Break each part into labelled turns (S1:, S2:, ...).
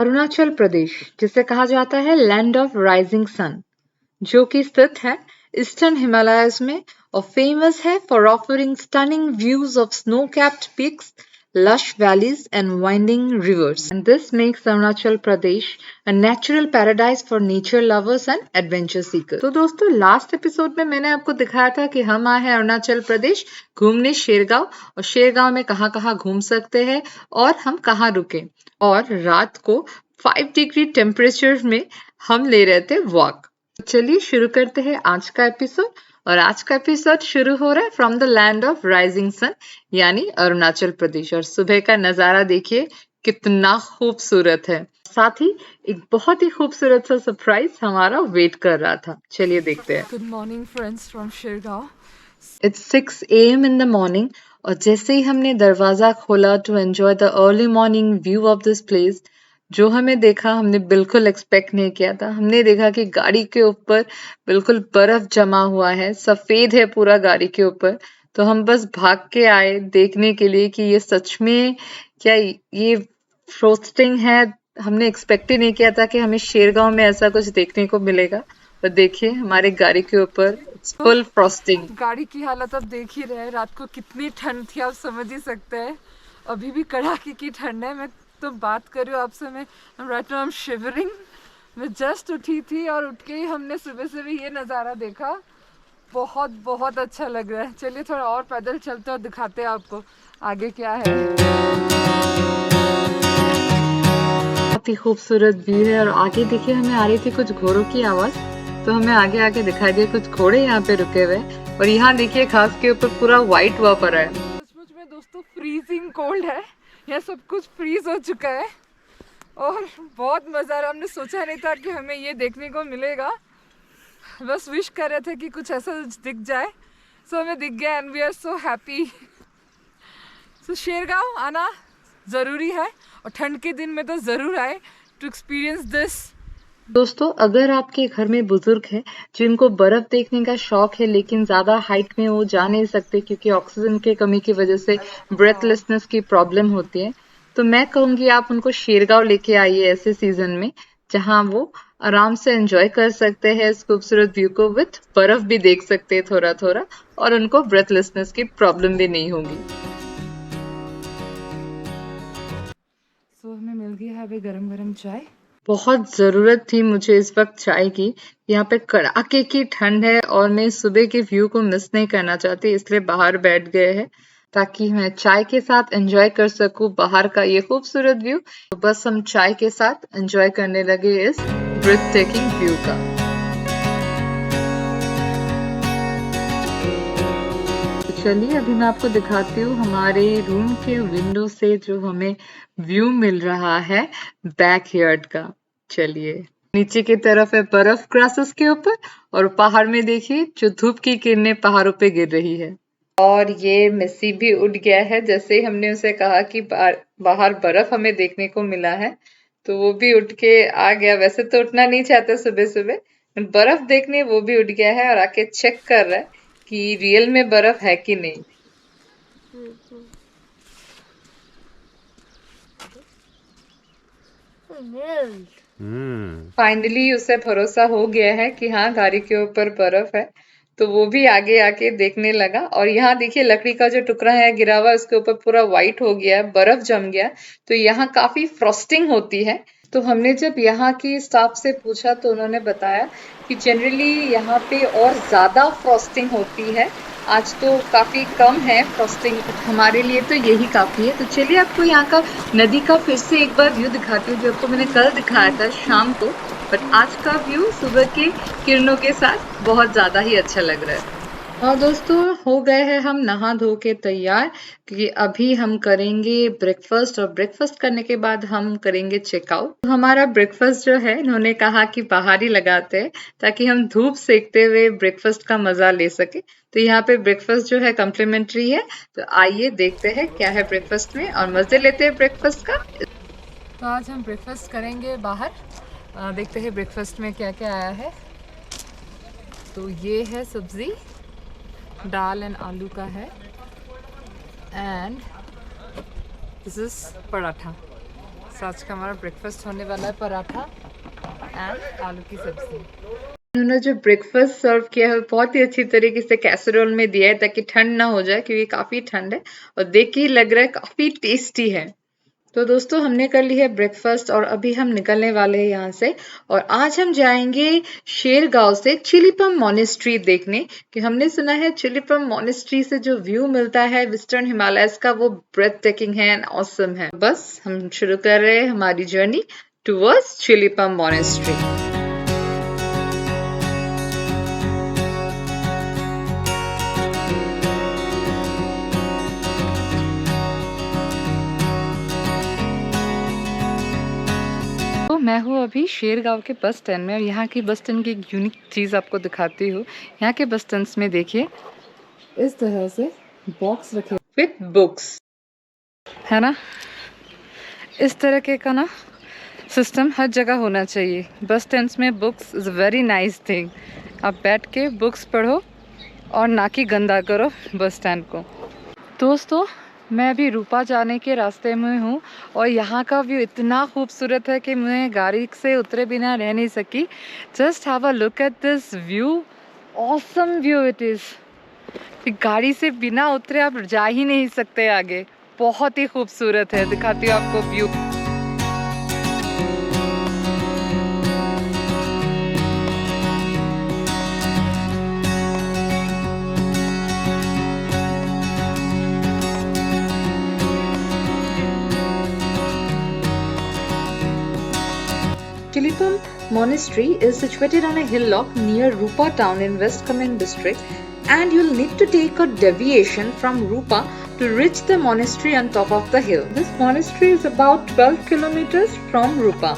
S1: अरुणाचल प्रदेश, जिसे कहा जाता है लैंड ऑफ राइजिंग सन, जो कि स्थित है ईस्टर्न हिमालयस में और फेमस है for offering stunning views of snow capped peaks, lush valleys and winding rivers. And this makes Arunachal Pradesh a natural paradise for nature lovers and adventure seekers. तो दोस्तों last episode में मैंने आपको दिखाया था कि हम आए हैं अरुणाचल प्रदेश घूमने शेरगांव, और शेरगांव में कहाँ घूम सकते हैं और हम कहाँ रुके, और रात को 5 डिग्री टेम्परेचर में हम ले रहे थे वॉक। चलिए शुरू करते हैं आज का एपिसोड। और आज का एपिसोड शुरू हो रहा है from the land of rising sun यानी अरुणाचल प्रदेश। और सुबह का नजारा देखिए कितना खूबसूरत है। साथ ही एक बहुत ही खूबसूरत सा सरप्राइज हमारा वेट कर रहा था। चलिए देखते हैं।
S2: Good morning friends from Shergaon.
S1: It's 6 AM in the morning, और जैसे ही हमने दरवाजा खोला to enjoy the early morning view of this place, जो हमें देखा हमने बिल्कुल एक्सपेक्ट नहीं किया था। हमने देखा कि गाड़ी के ऊपर बिल्कुल बर्फ जमा हुआ है, सफेद है पूरा गाड़ी के ऊपर। तो हम बस भाग के आए देखने के लिए कि ये सच में क्या ये फ्रोस्टिंग है। हमने एक्सपेक्ट ही नहीं किया था कि हमें शेरगांव में ऐसा कुछ देखने को मिलेगा। पर देखिए हमारे गाड़ी के ऊपर फुल फ्रॉस्टिंग।
S2: गाड़ी की हालत आप देख ही रहे हैं, रात को कितनी ठंड थी आप समझ ही सकते हैं। अभी भी कड़ाके की ठंड है। मैं तो बात कर रही हूँ आपसे, मैं right now I am shivering. मैं जस्ट उठी थी और उठ के ही हमने सुबह से भी ये नज़ारा देखा। बहुत बहुत अच्छा लग रहा है। चलिए थोड़ा और पैदल चलते और दिखाते हैं आपको आगे क्या है।
S1: बहुत ही खूबसूरत व्यू है। और आगे देखिए हमें आ रही थी कुछ घोड़ों की आवाज, तो हमें आगे आगे दिखाई दिए कुछ घोड़े यहाँ पे रुके हुए। और यहाँ देखिए घास के ऊपर पूरा व्हाइट हुआ पड़ा है।
S2: सचमुच में दोस्तों फ्रीजिंग कोल्ड है, यहाँ सब कुछ फ्रीज हो चुका है और बहुत मजा आ रहा है। हमने सोचा नहीं था कि हमें ये देखने को मिलेगा, बस विश कर रहे थे कि कुछ ऐसा दिख जाए। सो हमें दिख गया and we are so happy. So Shergaon आना ज़रूरी है और ठंड के दिन में तो ज़रूर आए टू एक्सपीरियंस दिस।
S1: दोस्तों अगर आपके घर में बुजुर्ग हैं जिनको बर्फ देखने का शौक है, लेकिन ज्यादा हाइट में वो जा नहीं सकते क्योंकि ऑक्सीजन की कमी की वजह से ब्रेथलेसनेस की प्रॉब्लम होती है, तो मैं कहूंगी आप उनको शेरगांव लेके आइए ऐसे सीजन में, जहां वो आराम से एंजॉय कर सकते हैं इस खूबसूरत व्यू को, विथ बर्फ भी देख सकते हैं थोड़ा थोड़ा, और उनको ब्रेथलेसनेस की प्रॉब्लम भी नहीं होगी।
S2: सो हमें मिल गई है अभी गरम गरम चाय।
S1: बहुत ज़रूरत थी मुझे इस वक्त चाय की। यहाँ पे कड़ाके की ठंड है और मैं सुबह के व्यू को मिस नहीं करना चाहती, इसलिए बाहर बैठ गए हैं ताकि मैं चाय के साथ एंजॉय कर सकूं बाहर का ये खूबसूरत व्यू। तो बस हम चाय के साथ एंजॉय करने लगे इस ब्रेथ टेकिंग व्यू का। चलिए अभी मैं आपको दिखाती हूँ हमारे रूम के विंडो से जो हमें व्यू मिल रहा है बैकयार्ड का। चलिए नीचे की तरफ है बर्फ ग्रासेस के ऊपर, और पहाड़ में देखिए जो धूप की किरणें पहाड़ों पे गिर रही है। और ये मिस्सी भी उड़ गया है, जैसे ही हमने उसे कहा कि बाहर बर्फ हमें देखने को मिला है तो वो भी उठ के आ गया। वैसे तो उठना नहीं चाहता सुबह सुबह, बर्फ देखने वो भी उठ गया है और आके चेक कर रहा है कि रियल में बर्फ है कि नहीं। फाइनली उसे भरोसा हो गया है कि हाँ गाड़ी के ऊपर बर्फ है, तो वो भी आगे आके देखने लगा। और यहाँ देखिए लकड़ी का जो टुकड़ा है गिरा हुआ, उसके ऊपर पूरा व्हाइट हो गया है, बर्फ जम गया। तो यहाँ काफी फ्रॉस्टिंग होती है। तो हमने जब यहाँ की स्टाफ से पूछा तो उन्होंने बताया कि जनरली यहाँ पे और ज्यादा फ्रॉस्टिंग होती है, आज तो काफी कम है फ्रॉस्टिंग, हमारे लिए तो यही काफी है। तो चलिए आपको यहाँ का नदी का फिर से एक बार व्यू दिखाती हूँ, जो आपको मैंने कल दिखाया था शाम को, बट आज का व्यू सुबह की किरणों के साथ बहुत ज्यादा ही अच्छा लग रहा है। और दोस्तों हो गए हैं हम नहा धो के तैयार, क्योंकि अभी हम करेंगे ब्रेकफास्ट, और ब्रेकफास्ट करने के बाद हम करेंगे चेकआउट। हमारा ब्रेकफास्ट जो है इन्होंने कहा कि बाहर ही लगाते हैं ताकि हम धूप सेकते हुए ब्रेकफास्ट का मजा ले सके। तो यहाँ पे ब्रेकफास्ट जो है कम्प्लीमेंट्री है, तो आइए देखते हैं क्या है ब्रेकफास्ट में और मजे लेते हैं ब्रेकफास्ट का।
S2: तो आज हम ब्रेकफास्ट करेंगे बाहर। देखते हैं ब्रेकफास्ट में क्या क्या आया है। तो ये है सब्जी, दाल एंड आलू का है, and this is paratha. So, आज का हमारा ब्रेकफास्ट होने वाला है पराठा एंड आलू की सब्जी।
S1: उन्होंने जो ब्रेकफास्ट सर्व किया है बहुत ही अच्छी तरीके से कैसरोल में दिया है ताकि ठंड ना हो जाए, क्योंकि काफी ठंड है और देख के ही लग रहा है काफी टेस्टी है। तो दोस्तों हमने कर ली है ब्रेकफास्ट और अभी हम निकलने वाले हैं यहाँ से। और आज हम जाएंगे शेरगांव से चिलीपम मोनेस्ट्री देखने, कि हमने सुना है चिलीपम मोनेस्ट्री से जो व्यू मिलता है वेस्टर्न हिमालयस का वो ब्रेथ टेकिंग है एंड ऑसम है। बस हम शुरू कर रहे हैं हमारी जर्नी टुवर्ड्स चिलीपम मोनेस्ट्री।
S2: तो मैं हूँ अभी शेरगांव के बस स्टैंड में और यहाँ की बस स्टैंड की एक यूनिक चीज़ आपको दिखाती हूँ। यहाँ के बस स्टैंड में देखिए इस तरह से बॉक्स रखे
S1: विथ बुक्स
S2: है ना, इस तरह के का ना सिस्टम हर जगह होना चाहिए। बस स्टैंड्स में books is very nice thing. आप बैठ के बुक्स पढ़ो और ना कि गंदा करो बस स्टैंड को। दोस्तों मैं अभी रूपा जाने के रास्ते में हूँ और यहाँ का व्यू इतना खूबसूरत है कि मैं गाड़ी से उतरे बिना रह नहीं सकी। Just have a look at this view, awesome view it is. गाड़ी से बिना उतरे आप जा ही नहीं सकते आगे। बहुत ही खूबसूरत है, दिखाती हूँ आपको view.
S1: Chilipam Monastery is situated on a hillock near Rupa town in West Kamen district, and you'll need to take a deviation from Rupa to reach the monastery on top of the hill. This monastery is about 12 kilometers from Rupa.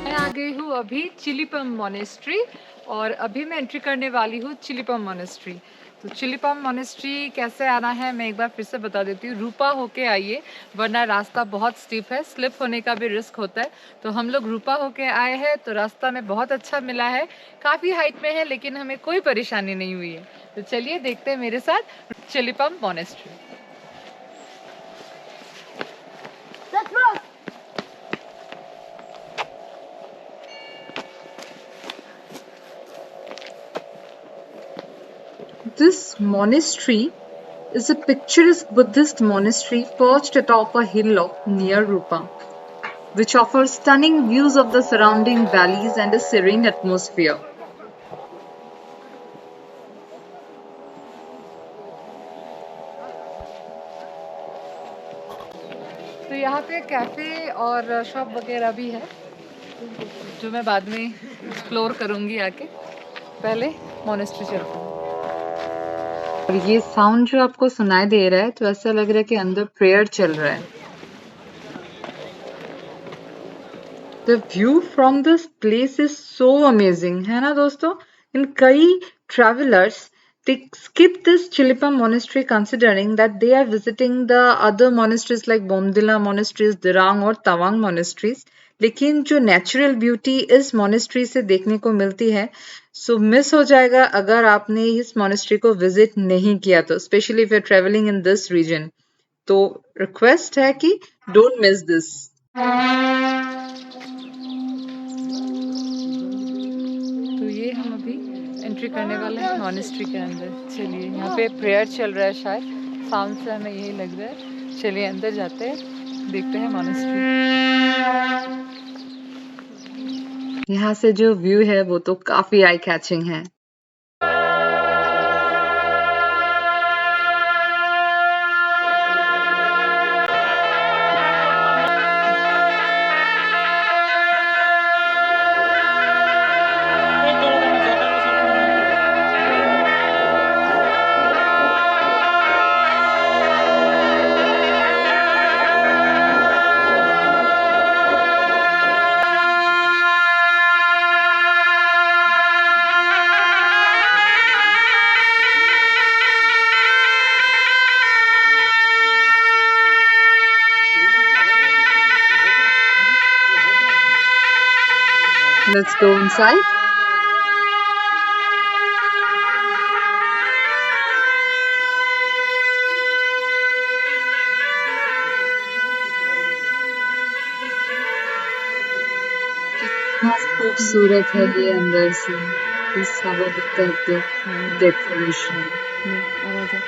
S2: मैं आ गई हूँ अभी चिलीपम monastery और अभी मैं entry करने वाली हूँ चिलीपम मोनेस्ट्री। तो चिलीपम मोनेस्ट्री कैसे आना है मैं एक बार फिर से बता देती हूँ। रूपा होके आइए, वरना रास्ता बहुत स्टीप है, स्लिप होने का भी रिस्क होता है। तो हम लोग रूपा होके आए हैं तो रास्ता में बहुत अच्छा मिला है, काफ़ी हाइट में है लेकिन हमें कोई परेशानी नहीं हुई है। तो चलिए देखते हैं मेरे साथ चिलीपम monastery.
S1: This monastery is a picturesque Buddhist monastery perched atop a hillock near Rupa, which offers stunning views of the surrounding valleys and a serene atmosphere.
S2: तो यहाँ पे कैफ़े और शॉप वगैरह भी है जो मैं बाद में एक्सप्लोर करूँगी आके। पहले मोनेस्ट्री चलते हैं।
S1: और ये साउंड जो आपको सुनाई दे रहा है तो ऐसा लग रहा है कि अंदर प्रेयर चल रहा है। The view from this place is so amazing, है ना दोस्तों? इन कई travelers they skip this Chilipam monastery considering that they are visiting the other monasteries like Bomdila monasteries, Dirang और Tawang monasteries. लेकिन जो नेचुरल ब्यूटी इस मोनेस्ट्री से देखने को मिलती है सो मिस हो जाएगा अगर आपने इस मोनेस्ट्री को विजिट नहीं किया तो, specially if you are travelling in this region. तो रिक्वेस्ट है कि डोंट मिस दिस।
S2: तो ये हम अभी एंट्री करने वाले हैं मॉनेस्ट्री के अंदर। चलिए, यहाँ पे प्रेयर चल रहा है, शायद साउंड से हमें यही लग रहा है। चलिए अंदर जाते हैं, देखते हैं मॉनेस्ट्री।
S1: यहाँ से जो व्यू है वो तो काफी आई कैचिंग है। Let's go inside. खूबसूरत है ये अंदर से। Just have a look at the decoration.
S2: आवाज है।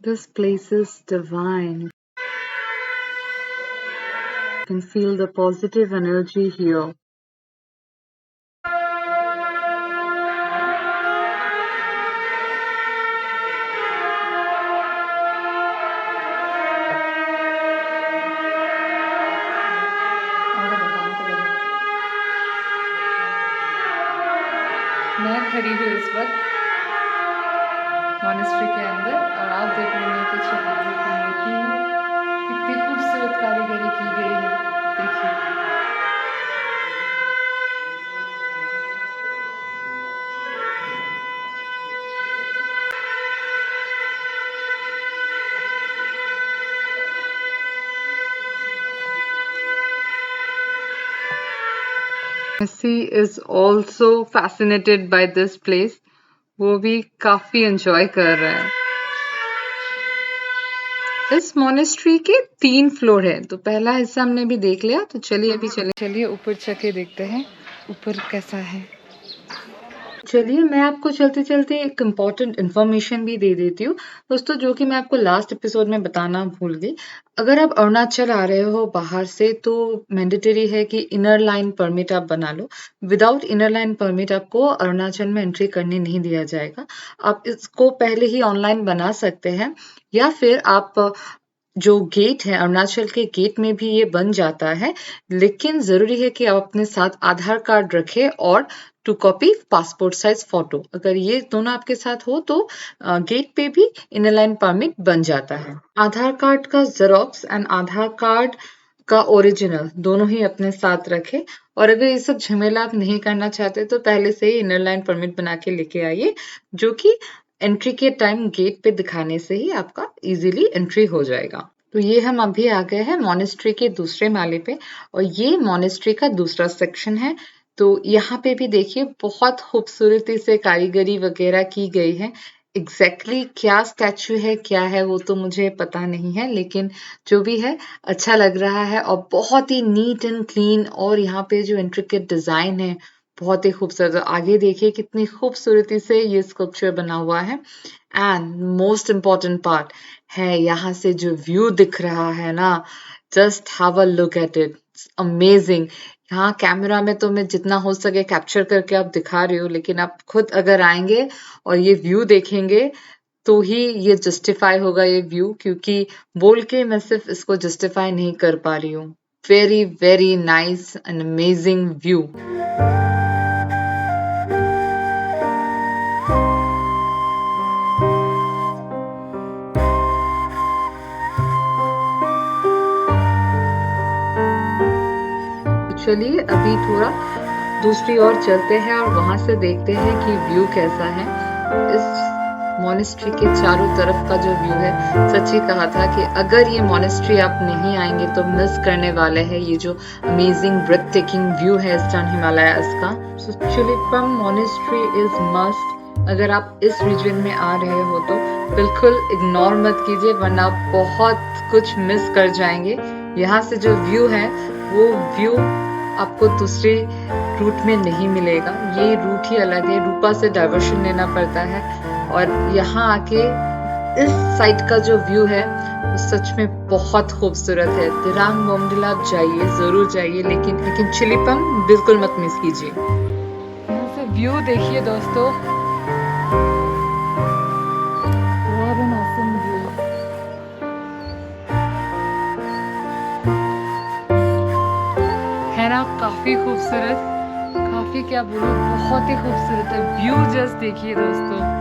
S1: This place is divine. You can feel the positive energy here. मैं खड़ी हूँ इस वक्त मॉनेस्ट्री के अंदर और आप देख रहे हैं पीछे बुद्ध की मूर्ति कितनी खूबसूरत कारीगरी की गई है। देखिए Messi is also fascinated by this place. वो भी काफी एंजॉय कर रहा है। इस मोनेस्ट्री के 3 फ्लोर है, तो पहला हिस्सा हमने भी देख लिया। तो चलिए अभी चलिए ऊपर चके देखते हैं ऊपर कैसा है। चलिए मैं आपको चलते चलते एक इम्पॉर्टेंट इन्फॉर्मेशन भी दे देती हूँ दोस्तों, जो कि मैं आपको लास्ट एपिसोड में बताना भूल गई। अगर आप अरुणाचल आ रहे हो बाहर से तो मैंडेटरी है कि इनर लाइन परमिट आप बना लो। विदाउट इनर लाइन परमिट आपको अरुणाचल में एंट्री करने नहीं दिया जाएगा। आप इसको पहले ही ऑनलाइन बना सकते हैं या फिर आप जो गेट है अरुणाचल के गेट में भी ये बन जाता है, लेकिन जरूरी है कि आप अपने साथ आधार कार्ड रखें और 2 कॉपी पासपोर्ट साइज फोटो। अगर ये दोनों आपके साथ हो तो गेट पे भी इनर लाइन परमिट बन जाता है। आधार कार्ड का जेरोक्स एंड आधार कार्ड का ओरिजिनल दोनों ही अपने साथ रखें। और अगर ये सब झमेला आप नहीं करना चाहते तो पहले से ही इनर लाइन परमिट बना के लेके आइए, जो कि एंट्री के टाइम गेट पे दिखाने से ही आपका इजीली एंट्री हो जाएगा। तो ये हम अभी आ गए हैं मॉनेस्ट्री के दूसरे माले पे और ये मॉनेस्ट्री का दूसरा सेक्शन है। तो यहाँ पे भी देखिए बहुत खूबसूरती से कारीगरी वगैरह की गई है। एग्जैक्टली क्या स्टैचू है क्या है वो तो मुझे पता नहीं है, लेकिन जो भी है अच्छा लग रहा है और बहुत ही नीट एंड क्लीन। और यहाँ पे जो इंट्रिकेट डिजाइन है बहुत ही खूबसूरत। आगे देखिए कितनी खूबसूरती से ये स्कल्पचर बना हुआ है। एंड मोस्ट इम्पॉर्टेंट पार्ट है यहाँ से जो व्यू दिख रहा है ना, just have a look at it, amazing. यहाँ कैमरा में तो मैं जितना हो सके कैप्चर करके आप दिखा रही हूँ, लेकिन आप खुद अगर आएंगे और ये व्यू देखेंगे तो ही ये जस्टिफाई होगा ये व्यू, क्योंकि बोल के मैं सिर्फ इसको जस्टिफाई नहीं कर पा रही हूँ। Very very nice and amazing view. चलिए अभी थोड़ा दूसरी ओर चलते हैं और वहां से देखते हैं कि व्यू कैसा है। इस मोनेस्ट्री के चारों तरफ का जो व्यू है, सच्ची कहा था कि अगर ये मोनेस्ट्री आप नहीं आएंगे तो मिस करने वाले हैं ये जो अमेजिंग ब्रेथ टेकिंग व्यू है ईस्टर्न हिमालयाज का। चिलिपम मोनेस्ट्री इज मस्ट। अगर आप इस रीजन में आ रहे हो तो बिल्कुल इग्नोर मत कीजिए, वरना आप बहुत कुछ मिस कर जाएंगे। यहाँ से जो व्यू है वो व्यू आपको दूसरे रूट में नहीं मिलेगा। ये रूट ही अलग है, रूपा से डाइवर्शन लेना पड़ता है। और यहाँ आके इस साइड का जो व्यू है वो सच में बहुत खूबसूरत है। दिरांग बोमडिला आप जाइए, जरूर जाइए, लेकिन चिलिपम बिल्कुल मत मिस कीजिए। यहाँ से व्यू देखिए दोस्तों, है ना, काफी खूबसूरत, कि क्या बोलूं, बहुत ही खूबसूरत है। व्यू जस्ट देखिए दोस्तों।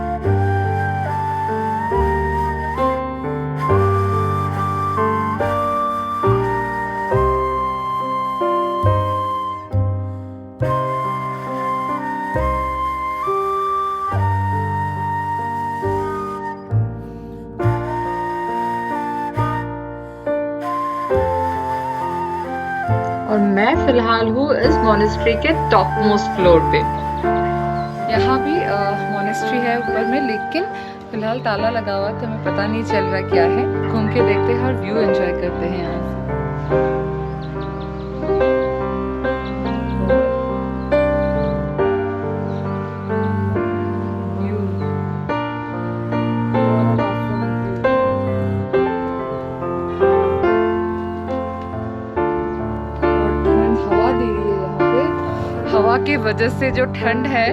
S1: और मैं फिलहाल हूँ इस मोनेस्ट्री के टॉप मोस्ट फ्लोर पे। यहाँ भी मोनेस्ट्री है ऊपर में, लेकिन फिलहाल ताला लगा हुआ तो हमें पता नहीं चल रहा क्या है। घूम के देखते हैं और व्यू एंजॉय करते हैं यहाँ से। हवा की वजह से जो ठंड है,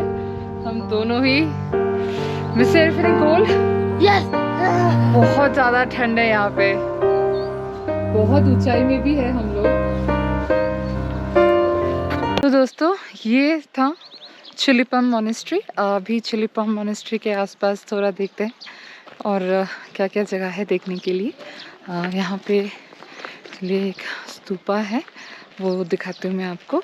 S1: हम दोनों ही मिस्टर निकोल, यस, बहुत ज्यादा ठंड है यहाँ पे। बहुत ऊंचाई में भी है हम लोग। तो दोस्तों ये था चिलीपम मोनेस्ट्री। अभी चिलीपम मोनेस्ट्री के आसपास थोड़ा देखते हैं और क्या क्या जगह है देखने के लिए। यहाँ पे चलिए एक स्तूपा है, वो दिखाती हूँ मैं आपको।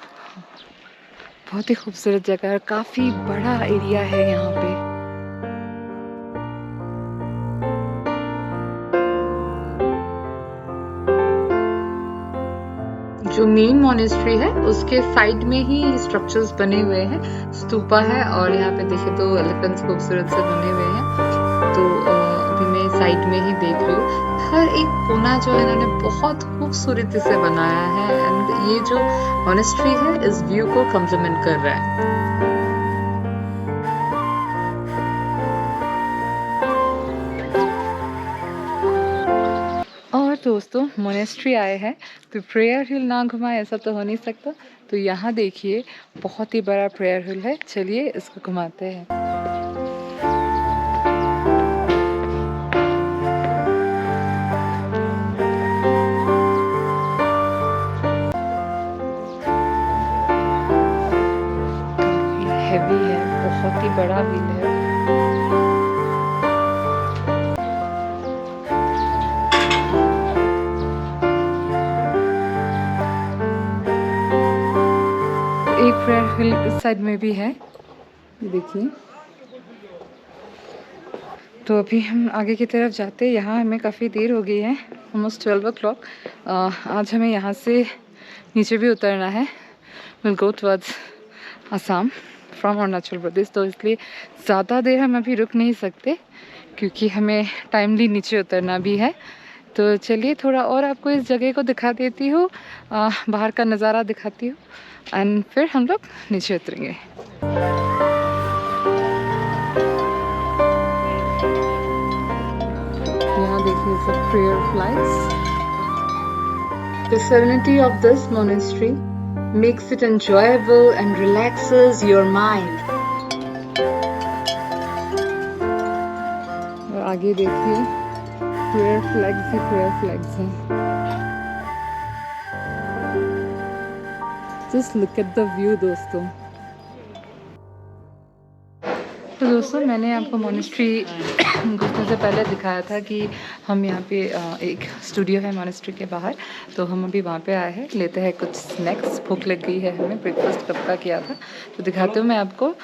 S1: बहुत ही खूबसूरत जगह है, काफी बड़ा एरिया है यहाँ पे। जो मेन मोनेस्ट्री है उसके साइड में ही स्ट्रक्चर्स बने हुए हैं, स्तूपा है, और यहाँ पे देखे तो एलिफेंट्स खूबसूरत से बने हुए हैं। तो अभी मैं साइड में ही देख रही हूँ। हर एक कोना जो है इन्होंने बहुत खूबसूरती से बनाया है, एंड ये जो मोनेस्ट्री है इस व्यू को कॉम्प्लीमेंट कर रहा है। और दोस्तों मोनेस्ट्री आए हैं तो प्रेयर हिल ना घुमाए ऐसा तो हो नहीं सकता। तो यहाँ देखिए बहुत ही बड़ा प्रेयर हिल है, चलिए इसको घुमाते हैं। काफी हैवी है, बहुत ही बड़ा हिल है। एक प्रेयर हिल इस साइड में भी है, देखिए। तो अभी हम आगे की तरफ जाते हैं। यहाँ हमें काफ़ी देर हो गई है, ऑलमोस्ट 12 o'clock। आज हमें यहाँ से नीचे भी उतरना है। Will go towards Assam from Arunachal Pradesh, तो इसलिए ज़्यादा देर हम अभी रुक नहीं सकते क्योंकि हमें टाइमली नीचे उतरना भी है। तो चलिए थोड़ा और आपको इस जगह को दिखा देती हूँ, बाहर का नज़ारा दिखाती हूँ, एंड फिर हम लोग नीचे उतरेंगे। यहाँ देखिए सब prayer flags. The serenity of this monastery makes it enjoyable and relaxes your mind. और आगे देखिए prayer flags ही prayer flags हैं। Just look at the view दोस्तों। तो दोस्तों मैंने आपको मोनेस्ट्री घुसने से पहले दिखाया था कि हम यहाँ पे एक स्टूडियो है मोनेस्ट्री के बाहर, तो हम अभी वहाँ पे आए हैं, लेते हैं कुछ स्नैक्स। भूख लग गई है हमें, ब्रेकफास्ट कब का किया था। तो दिखाते हूँ मैं आपको।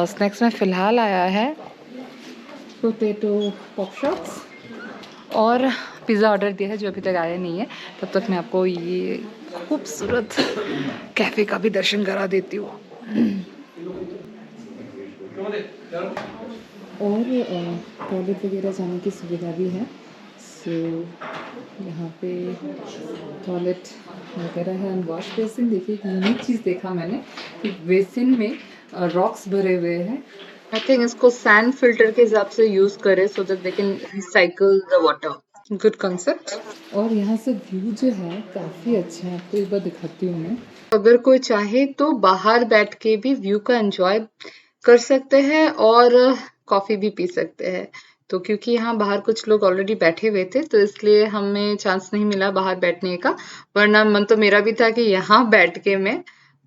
S1: स्नैक्स में फ़िलहाल आया है पोटैटो पॉप शॉट्स और पिज़्ज़ा ऑर्डर दिया है जो अभी तक आया नहीं है। तब तक मैं आपको ये खूबसूरत कैफ़े का भी दर्शन करा देती हूँ। और टॉयलेट वगैरह जाने की सुविधा भी है। सो यहाँ पे टॉयलेट वगैरह है एंड वॉश बेसिन। देखिए एक यूनिक चीज़ देखा मैंने कि बेसिन में रॉक्स भरे हुए हैं। आई थिंक इसको सैंड फिल्टर के हिसाब से यूज़ करें so that they can recycle the water. Good concept. और यहाँ से व्यू जो है काफ़ी अच्छा है, आपको एक बार दिखाती हूँ मैं। अगर कोई चाहे तो बाहर बैठ के भी व्यू का एंजॉय कर सकते हैं और कॉफ़ी भी पी सकते हैं। तो क्योंकि यहाँ बाहर कुछ लोग ऑलरेडी बैठे हुए थे तो इसलिए हमें चांस नहीं मिला बाहर बैठने का, वरना मन तो मेरा भी था कि यहाँ बैठ के मैं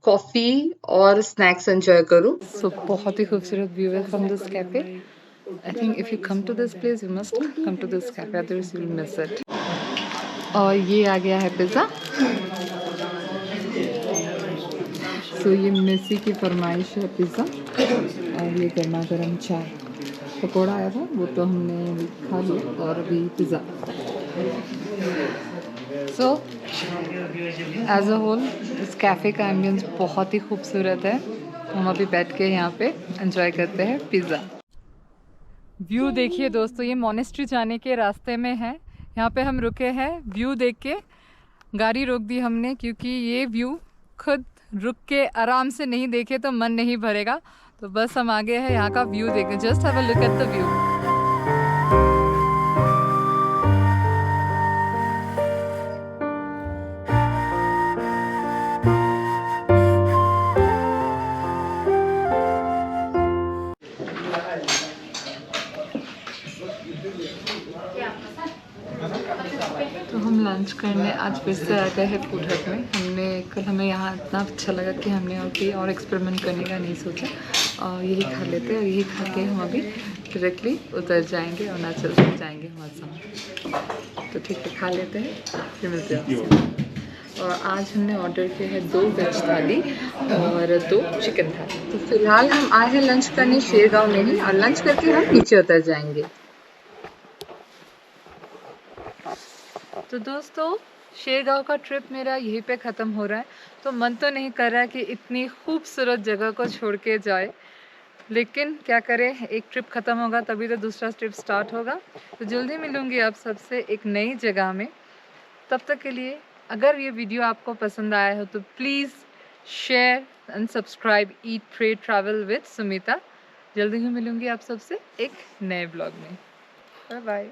S1: कॉफी और स्नैक्स एंजॉय करूँ। सो बहुत ही खूबसूरत व्यू है from this cafe. I think if you come to this place you must come to this cafe, otherwise you will miss it. और ये आ गया है पिज़्ज़ा। सो ये मेसी की फरमाइश है पिज़्ज़ा, और ये गर्मा गर्म चाय। पकौड़ा आया था वो तो हमने खा लिया, और अभी pizza. So as a whole इस कैफ़े का एम्बियंस बहुत ही खूबसूरत है। हम अभी बैठ के यहाँ पे एंजॉय करते हैं पिज़्ज़ा। व्यू देखिए दोस्तों, ये मोनेस्ट्री जाने के रास्ते में है। यहाँ पे हम रुके हैं, व्यू देख के गाड़ी रोक दी हमने, क्योंकि ये व्यू खुद रुक के आराम से नहीं देखे तो मन नहीं भरेगा। तो बस हम आगे हैं यहाँ का व्यू देखने। Just have a look at the view. तो हम लंच करने आज फिर से आ गए हैं फूड हट में। हमें यहाँ इतना अच्छा लगा कि हमने और कोई और एक्सपेरिमेंट करने का नहीं सोचा, और यही खा लेते, और यही खा के हम अभी डायरेक्टली उतर जाएंगे, अरुणाचल से जाएंगे हम असम। तो ठीक है, खा लेते हैं, फिर मिलते हैं आपसे। और आज हमने ऑर्डर किया है 2 वेज थाली और 2 चिकन थाली। तो फिलहाल हम आए हैं लंच करने शेरगांव में ही, और लंच करके हम नीचे उतर जाएंगे। तो दोस्तों, शेरगांव का ट्रिप मेरा यहीं पे ख़त्म हो रहा है। तो मन तो नहीं कर रहा कि इतनी खूबसूरत जगह को छोड़ के जाए, लेकिन क्या करें, एक ट्रिप ख़त्म होगा तभी तो दूसरा ट्रिप स्टार्ट होगा। तो जल्दी मिलूँगी आप सबसे एक नई जगह में। तब तक के लिए अगर ये वीडियो आपको पसंद आया हो तो please share and subscribe eat pray travel with Sumita. जल्दी ही मिलूँगी आप सबसे एक नए ब्लॉग में। Bye bye.